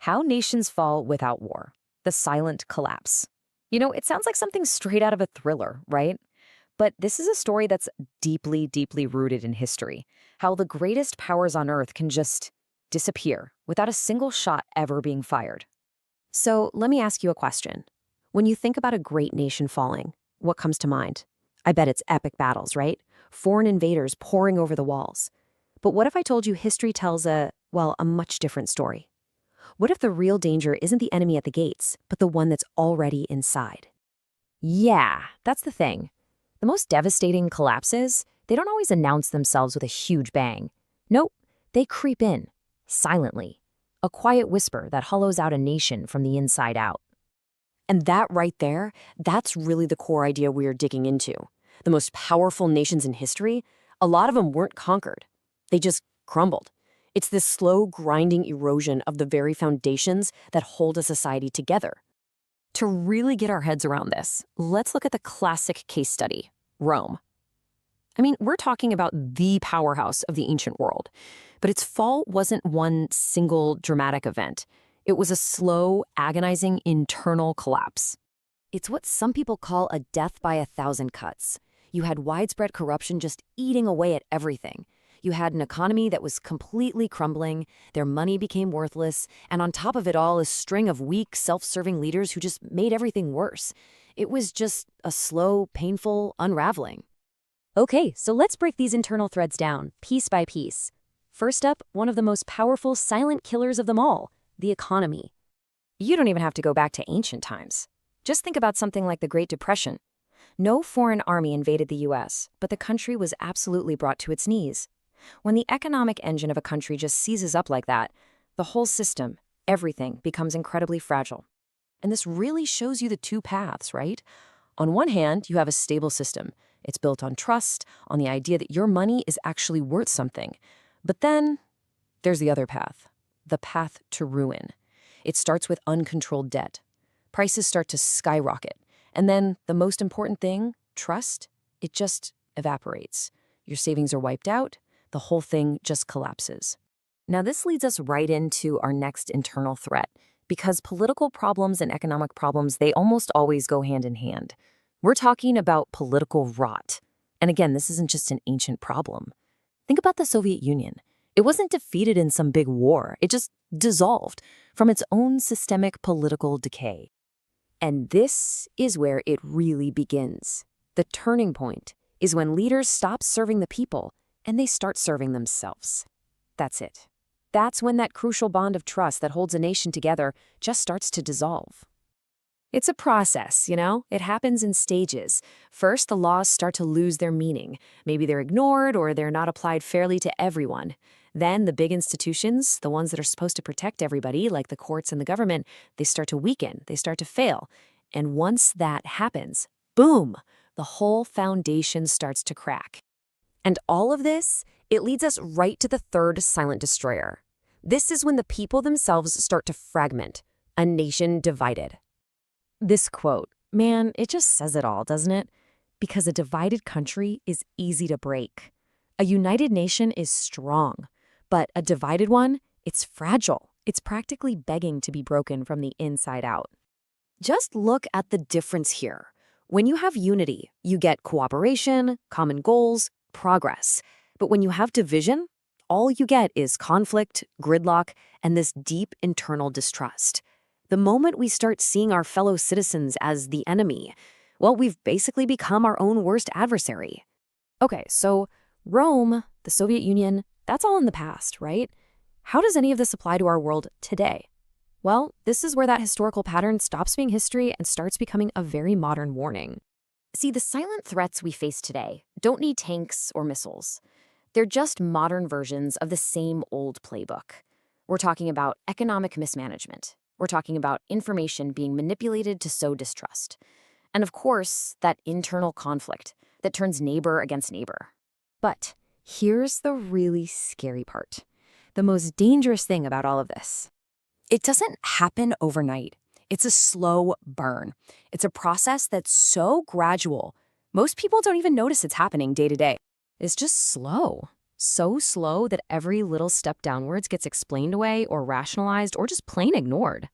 How Nations Fall Without War, The Silent Collapse. It sounds like something straight out of a thriller, right? But this is a story that's deeply, deeply rooted in history. How the greatest powers on Earth can just disappear without a single shot ever being fired. So let me ask you a question. When you think about a great nation falling, what comes to mind? I bet it's epic battles, right? Foreign invaders pouring over the walls. But what if I told you history tells a much different story? What if the real danger isn't the enemy at the gates, but the one that's already inside? Yeah, that's the thing. The most devastating collapses, they don't always announce themselves with a huge bang. Nope, they creep in, silently. A quiet whisper that hollows out a nation from the inside out. And that right there, that's really the core idea we are digging into. The most powerful nations in history, a lot of them weren't conquered. They just crumbled. It's this slow, grinding erosion of the very foundations that hold a society together. To really get our heads around this, let's look at the classic case study, Rome. I mean, we're talking about the powerhouse of the ancient world, but its fall wasn't one single dramatic event. It was a slow, agonizing internal collapse. It's what some people call a death by 1,000 cuts. You had widespread corruption just eating away at everything. You had an economy that was completely crumbling, their money became worthless, and on top of it all, a string of weak, self-serving leaders who just made everything worse. It was just a slow, painful unraveling. Okay, so let's break these internal threads down, piece by piece. First up, one of the most powerful silent killers of them all, the economy. You don't even have to go back to ancient times. Just think about something like the Great Depression. No foreign army invaded the US, but the country was absolutely brought to its knees. When the economic engine of a country just seizes up like that, the whole system, everything, becomes incredibly fragile. And this really shows you the two paths, right? On one hand, you have a stable system. It's built on trust, on the idea that your money is actually worth something. But then there's the other path, the path to ruin. It starts with uncontrolled debt. Prices start to skyrocket. And then the most important thing, trust, it just evaporates. Your savings are wiped out. The whole thing just collapses. Now, this leads us right into our next internal threat, because political problems and economic problems, they almost always go hand in hand. We're talking about political rot. And again, this isn't just an ancient problem. Think about the Soviet Union. It wasn't defeated in some big war. It just dissolved from its own systemic political decay. And this is where it really begins. The turning point is when leaders stop serving the people and they start serving themselves. That's it. That's when that crucial bond of trust that holds a nation together just starts to dissolve. It's a process, It happens in stages. First, the laws start to lose their meaning. Maybe they're ignored or they're not applied fairly to everyone. Then the big institutions, the ones that are supposed to protect everybody, like the courts and the government, they start to weaken, they start to fail. And once that happens, boom, the whole foundation starts to crack. And all of this, it leads us right to the third silent destroyer. This is when the people themselves start to fragment, a nation divided. This quote, man, it just says it all, doesn't it? Because a divided country is easy to break. A united nation is strong, but a divided one, it's fragile. It's practically begging to be broken from the inside out. Just look at the difference here. When you have unity, you get cooperation, common goals, progress. But when you have division, all you get is conflict, gridlock, and this deep internal distrust. The moment we start seeing our fellow citizens as the enemy, well, we've basically become our own worst adversary. Okay, so Rome, the Soviet Union, that's all in the past, right? How does any of this apply to our world today? Well, this is where that historical pattern stops being history and starts becoming a very modern warning. See, the silent threats we face today don't need tanks or missiles. They're just modern versions of the same old playbook. We're talking about economic mismanagement. We're talking about information being manipulated to sow distrust. And of course, that internal conflict that turns neighbor against neighbor. But here's the really scary part. The most dangerous thing about all of this. It doesn't happen overnight. It's a slow burn. It's a process that's so gradual, most people don't even notice it's happening day to day. It's just slow. So slow that every little step downwards gets explained away or rationalized or just plain ignored.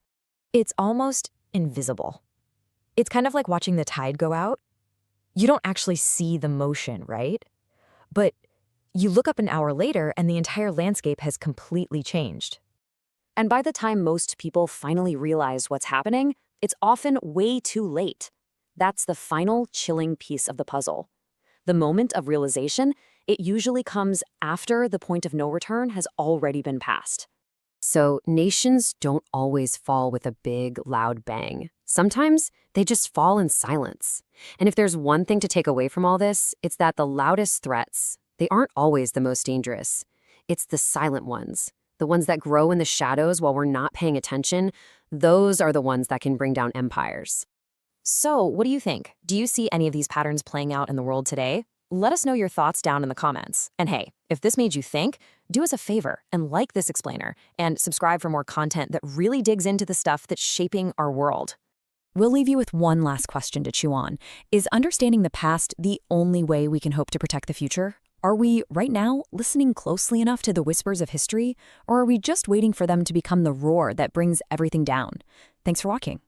It's almost invisible. It's kind of like watching the tide go out. You don't actually see the motion, right? But you look up an hour later and the entire landscape has completely changed. And by the time most people finally realize what's happening, it's often way too late. That's the final chilling piece of the puzzle. The moment of realization, it usually comes after the point of no return has already been passed. So nations don't always fall with a big, loud bang. Sometimes they just fall in silence. And if there's one thing to take away from all this, it's that the loudest threats, they aren't always the most dangerous. It's the silent ones, the ones that grow in the shadows while we're not paying attention. Those are the ones that can bring down empires. So, what do you think? Do you see any of these patterns playing out in the world today? Let us know your thoughts down in the comments. And hey, if this made you think, do us a favor and like this explainer and subscribe for more content that really digs into the stuff that's shaping our world. We'll leave you with one last question to chew on. Is understanding the past the only way we can hope to protect the future? Are we, right now, listening closely enough to the whispers of history, or are we just waiting for them to become the roar that brings everything down? Thanks for watching.